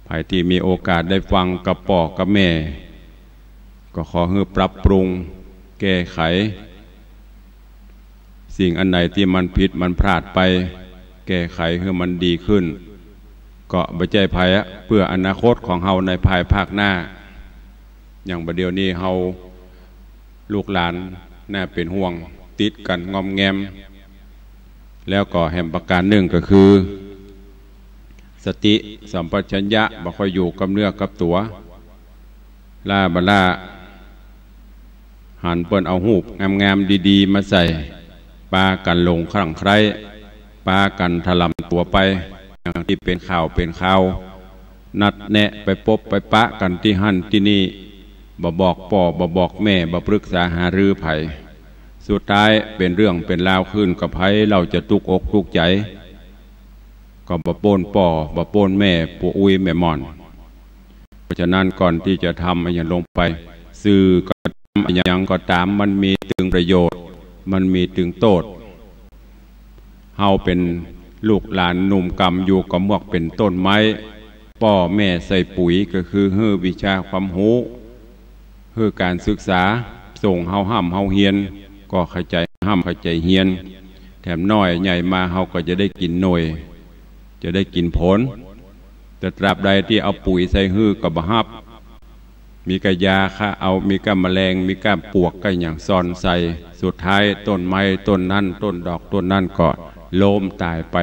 ใครที่มีโอกาสได้ฟังกับพ่อกับแม่ก็ขอให้ปรับปรุงแก้ไขสิ่งอันไหนที่มันผิดมันพลาดไปแก้ไขให้มันดีขึ้นก็บใจภัยเพื่ออนาคตของเฮาในภายภาคหน้าอย่างประเดี๋ยวนี้เฮาลูกหลานน่าเป็นห่วงติดกันงอมแงมแล้วก็แห่งประการหนึ่งก็คือสติสัมปชัญญะบ่ค่อยอยู่กับเนื้อกับตัวล่าบล่าหันเปิ้นเอาหูบงามๆดีๆมาใส่ปากันลงครั่งใครปากันถลำตัวไปอย่างที่เป็นข่าวเป็นข่าวนัดแนะไปพบไปปะกันที่หั่นที่นี่บ่บอกพ่อบ่บอกแม่บ่ปรึกษาหารือไผสุดท้ายเป็นเรื่องเป็นราวขึ้นกับไผเราจะทุกอกทุกใจก็บ่โป้นพ่อบ่โป้นแม่ปู่อุ้ยแม่ม่อนเพราะฉะนั้นก่อนที่จะทำอย่างลงไปสื่อก็อย่างก็ตามมันมีถึงประโยชน์มันมีถึงโทษเฮาเป็นลูกหลานหนุ่มกำอยู่กับหมวกเป็นต้นไม้พ่อแม่ใส่ปุ๋ยก็คือเฮือวิชาความรู้เฮือการศึกษาส่งเฮาห้ำเฮาเฮียนก็เข้าใจห้ำเข้าใจเฮียนแถมน้อยใหญ่มาเฮาก็จะได้กินหน่วยจะได้กินผลแต่ตราบใดที่เอาปุ๋ยใส่ฮือกับบ่ฮับ มีกะยาฆ่าเอามีกะแมลงมีกะปวกกะอย่างซ่อนใส่สุดท้ายต้นไม้ต้นนั้นต้นดอกต้นนั้นก็ล้มตายไป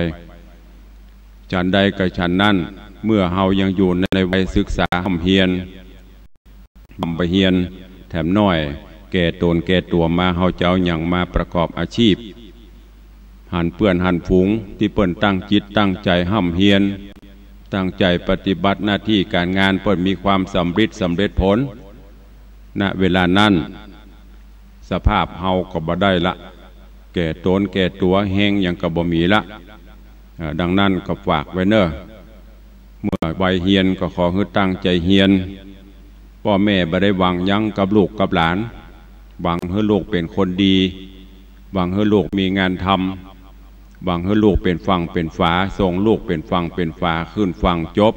ฉันใดกับฉันนั้นเมื่อเฮายังอยู่ในวัยศึกษาห่ำเฮียนบำเพ็ญแถมน้อยแก่ตนแก่ตัวมาเฮาเจ้าอย่างมาประกอบอาชีพหันเปื้อนหันฝูงที่เปิ้นตั้งจิตตั้งใจห่ำเฮียนตั้งใจปฏิบัติหน้าที่การงานเปิ้นมีความสำเร็จผลณเวลานั้นสภาพเฮาก็บ่ได้ละแก่ตนแก่ตัวแห้งอย่างก็บ่มีละดังนั้นก็ฝากไว้เนอะเมื่อวัยเฮียนก็ขอให้ตั้งใจเฮียนพ่อแม่บ่ได้หวังยั้งกับลูกกับหลานหวังให้ลูกเป็นคนดีหวังให้ลูกมีงานทำหวังให้ลูกเป็นฝั่งเป็นฝาส่งลูกเป็นฝั่งเป็นฝาขึ้นฝั่งจบ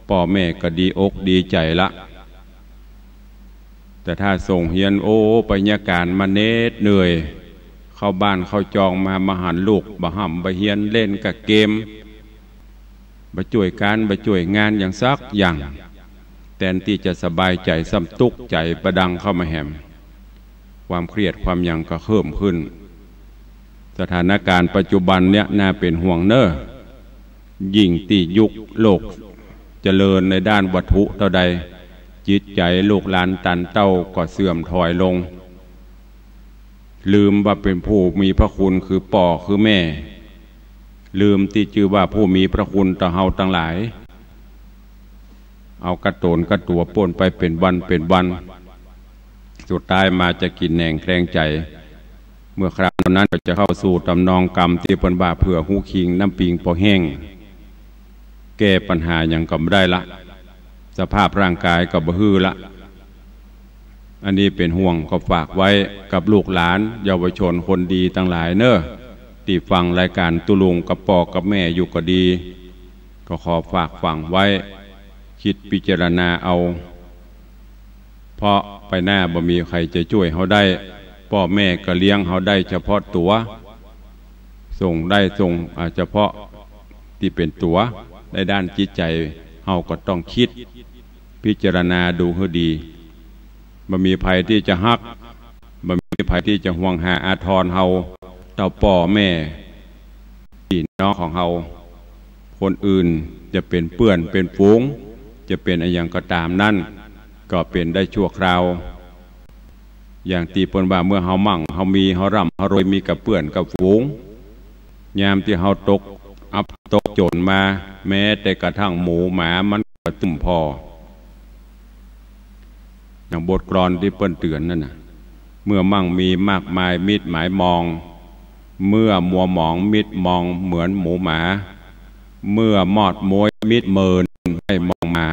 พ่อแม่ก็ดีอกดีใจละแต่ถ้าส่งเฮียนโอ้ไปยาการมาเนตเหนื่อยเข้าบ้านเข้าจองมาหันลูกบ่ห่ำบ่เฮียนเล่นกับเกมบ่ช่วยการบ่ช่วยงานอย่างซักอย่างแทนที่จะสบายใจซ้ำตุกใจประดังเข้ามาแหมความเครียดความหยังก็เพิ่มขึ้นสถานการณ์ปัจจุบันเนี่ยน่าเป็นห่วงเนอะยิ่งตียุคโลกเจริญในด้านวัตถุเท่าใดจิตใจลูกหลานตันเต้าก็เสื่อมถอยลงลืมว่าเป็นผู้มีพระคุณคือป่อคือแม่ลืมที่ชื่อว่าผู้มีพระคุณต่อเฮาทั้งหลายเอากระโตนกระตัวป่นไปเป็นวันสุดท้ายมาจะกินแหน่งแคลงใจเมื่อคราวนั้นก็จะเข้าสู่ตำนองกรรมที่เป็นบาเผื่อหูคิงน้ำปิงพอแห้งแก้ปัญหาอย่างก็ไม่ได้ละสภาพร่างกายก็บ่ฮือละอันนี้เป็นห่วงก็ฝากไว้กับลูกหลานเยาวชนคนดีทั้งหลายเนอะที่ฟังรายการตุลุงกับปอกับแม่อยู่ก็ดีก็ขอฝากฝังไว้คิดพิจารณาเอาเพราะไปหน้าบ่มีใครจะช่วยเขาได้พ่อแม่ก็เลี้ยงเขาได้เฉพาะตัวส่งเฉพาะที่เป็นตัวในด้านจิตใจเขาก็ต้องคิดพิจารณาดูให้ดีบ่มีภัยที่จะฮักบ่มีภัยที่จะห่วงหาอาทรเฮาเต่าป่อแม่พี่น้องของเฮาคนอื่นจะเป็นเปื้อนเป็นฝูงจะเป็นอะไรอย่างก็ตามนั่นก็เป็นได้ชั่วคราวอย่างตีปนว่าเมื่อเฮามั่งเฮามีเฮาร่ำเฮารวยมีกับเปื้อนกับฝูงยามที่เฮาตกโจรมาแม้แต่กระทั่งหมูหมามันก็ตุ่มพออย่างบทกลอนที่เปิ้นเตือนนั่นน่ะเมื่อมั่งมีมากมายมิดหมายมองเมื่อมัวหมองมิดมองเหมือนหมูหมาเมื่อมอดมวยมิดเมินให้มองมา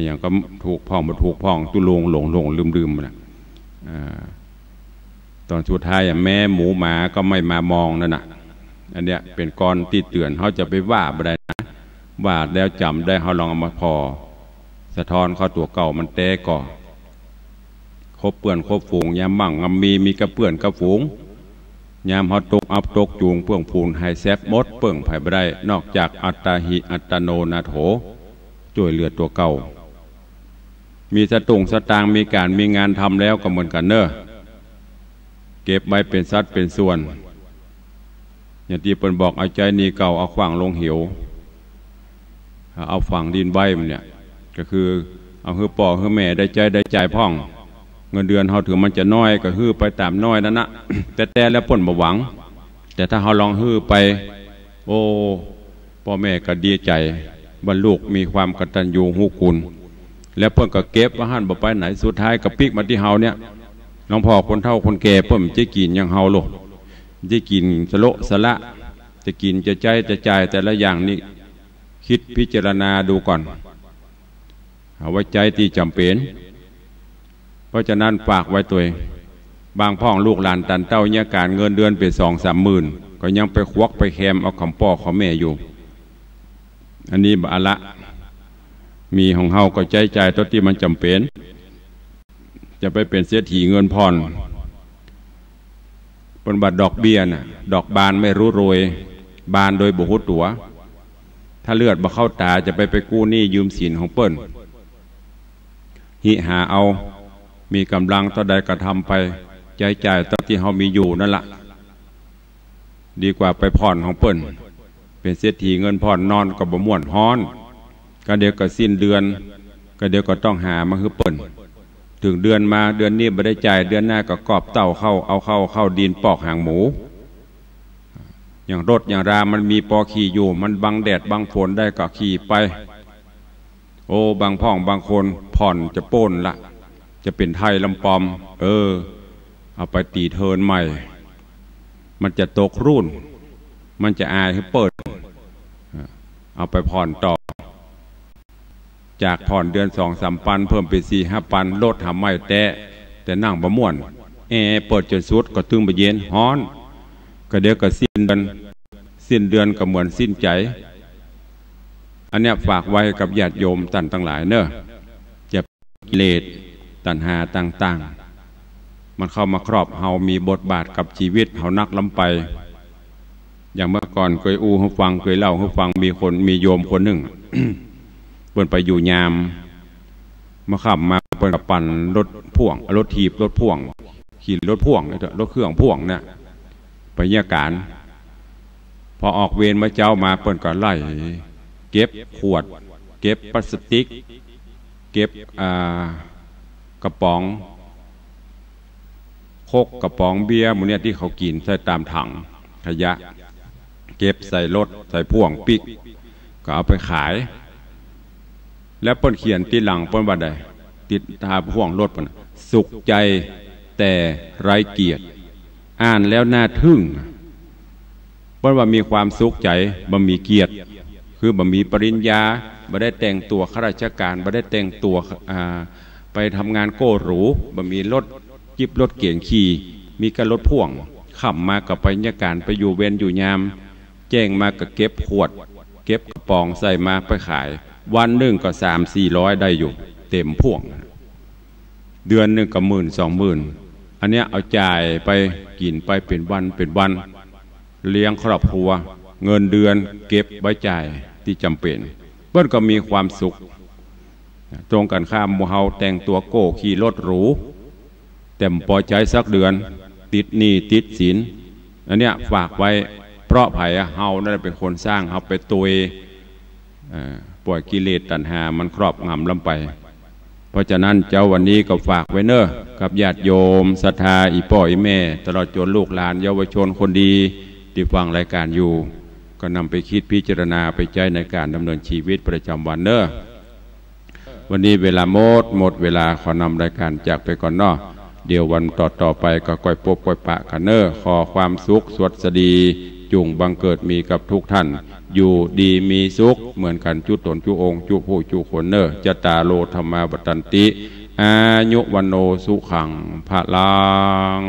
อย่างก็ถูกพ่องมาถูกพ่องตุลงหลงลืมนะตอนสุดท้ายแม่หมูหมาก็ไม่มามองนั่นน่ะอันเนี้ยเป็นกรที่เตือนเขาจะไปว่าอะไรนะว่าแล้วจำได้เขาลองเอามาพอสะท้อนเขาตัวเก่ามันแต้ก่อคบเปื่อนคบฝูงยามมั่งมีกระเปื่อนกระฝูงยามเขาตกอับตกจูงเปื่องพูนให้แซบมดเปื่องไผ่ไม่ได้นอกจากอัตตาหิอัตโนนาโถช่วยเหลือตัวเก่ามีสตุงสตางมีการมีงานทำแล้วก็เหมือนกันเนอะเก็บไว้เป็นสัดเป็นส่วนอย่างที่เปิ้นบอกเอาใจนี่เก่าเอาขวางลงเหวเอาฝังดินไว้มันเนี่ยก็คือเอาฮื้อป่อฮื้อแม่ได้ใจพ่องเงินเดือนเขาถือมันจะน้อยก็ฮื้อไปตามน้อยนั่นนะแต่แล้วป่นบ่หวังแต่ถ้าเขาลองฮื้อไปโอ้พ่อแม่ก็ดีใจบรรลุมีความกตัญญูรู้คุณแล้วเพิ่นก็เก็บว่าหันบ่ไปไหนสุดท้ายก็ปิกมาที่เฮาเนี่ยน้องพ่อคนเฒ่าคนแก่เพิ่นจะกินอย่างเฮาโลดจะกินสโลสละจะกินจะใจจะจ่ายแต่ละอย่างนี่คิดพิจารณาดูก่อนเอาไว้ใจที่จำเป็นเพราะฉะนั้นฝากไว้ตัวเองบางพ่องลูกหลานตันเต้าเนี่ยการเงินเดือนเป็น2-3 หมื่นก็ยังไปควักไปแคมเอาคำพ่อของแม่อยู่อันนี้บาละมีของเฮาก็ใจตัวที่มันจำเป็นจะไปเป็นเศรษฐีเงินพรปนบัตรดอกเบี้ยน่ะดอกบานไม่รู้โรยบานโดยบุหุตัวถ้าเลือดบ่เข้าตาจะไปกู้หนี้ยืมสินของเปิ้น หิหาเอามีกำลังต่อใดกระทำไปใจจ่ายตั้งที่เฮามีอยู่นั่นละดีกว่าไปผ่อนของเปิ้นเป็นเศรษฐีเงินผ่อนนอนกับบ่ม่วนฮ้อนก็เดี๋ยวก็สิ้นเดือนก็เดี๋ยวก็ต้องหามาคือเปิ้นถึงเดือนมาเดือนนี้บ่ได้จ่ายเดือนหน้าก็กอบเต้าเข้าเอาเข้าดินปอกหางหมูอย่างรถอย่างรามันมีปอขี่อยู่มันบังแดดบังฝนได้ก็ขี่ไปโอ้บางพ่องบางคนผ่อนจะโป้นละจะเป็นไทยลำปอมเอาไปตีเทินใหม่มันจะตกรุ่นมันจะอายให้เปิดเอาไปผ่อนต่อจากผ่อนเดือน2-3 ปันเพิ่มเป็น4-5 ปันลดทำไม่แต่นั่งบะม่วนเปิดจนสุดก็ตึงไปเย็นฮ้อนก็เดี๋ยวก็สิ้นเดือนก็เหมือนสิ้นใจอันนี้ฝากไว้กับญาติโยมท่านทั้งหลายเนอะจะกิเลสตัณหาต่างๆมันเข้ามาครอบเฮามีบทบาทกับชีวิตเฮานักล้ำไปอย่างเมื่อก่อนเคยให้ฟังเคยเล่าให้ฟังมีโยมคนหนึ่ง เปิ้นไปอยู่ยามมาขับมาเปิ้นกับปั่นรถพ่วงรถถีบรถพ่วงขี่รถพ่วงรถเครื่องพ่วงเนี่ยไปเยี่ยการพอออกเวรมาเจ้ามาเปิ้นก็ไล่เก็บขวดเก็บพลาสติกเก็บกระป๋องโคกกระป๋องเบียร์หมูเนี่ยที่เขากินใส่ตามถังขยะเก็บใส่รถใส่พ่วงปิกก็เอาไปขายแล้วเปิ้นเขียนติดหลังเปิ้นว่าใดติดทาพ่วงรถเปิ้นสุขใจแต่ไร้เกียรติอ่านแล้วน่าทึ่งเปิ้นว่ามีความสุขใจบ่มีเกียรติคือบ่มีปริญญาบ่ได้แต่งตัวข้าราชการบ่ได้แต่งตัวไปทำงานโก้หรูบ่มีรถจิบรถเก๋งขี่มีการรถพ่วงขับมากับไปญาการไปอยู่เวรอยู่ยามแจ้งมากับเก็บขวดเก็บกระป๋องใส่มาไปขายวันหนึ่งก็300-400ได้อยู่เต็มพ่วงเดือนหนึ่งก็10,000-20,000อันเนี้ยเอาจ่ายไปกินไปเป็นวันเลี้ยงครอบครัวเงินเดือนเก็บไว้จ่ายที่จำเป็นเบิ้ลก็มีความสุขตรงกันข้ามหมู่เฮาแต่งตัวโก้ขี่รถหรูเต็มพอใจสักเดือนติดหนี้ติดสินอันเนี้ยฝากไว้เพราะไผ่เฮานั่นเป็นคนสร้างเฮาไปตัวปล่อยกิเลสตัณหามันครอบงำลำไปเพราะฉะนั้นเจ้าวันนี้ก็ฝากไว้เนอะกับญาติโยมศรัทธาอีพ่ออีแม่ตลอดจนลูกหลานเยาวชนคนดีที่ฟังรายการอยู่ก็นำไปคิดพิจารณาไปใจในการดำเนินชีวิตประจำวันเนอะวันนี้เวลาหมดเวลาขอนำรายการจากไปก่อนเนาะเดี๋ยววันต่อไปก็ก้อยปบก้อยปะกันเนอะขอความสุขสวัสดีจุงบังเกิดมีกับทุกท่านอยู่ดีมีสุขเหมือนกันจุตนจุองจุผู้จุคนเนอจตาโลธรรมาบตันติอายุวันโนสุขังภะลัง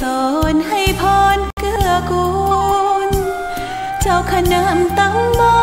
สอนให้พรเกื้อกูลเจ้าขนามตำบล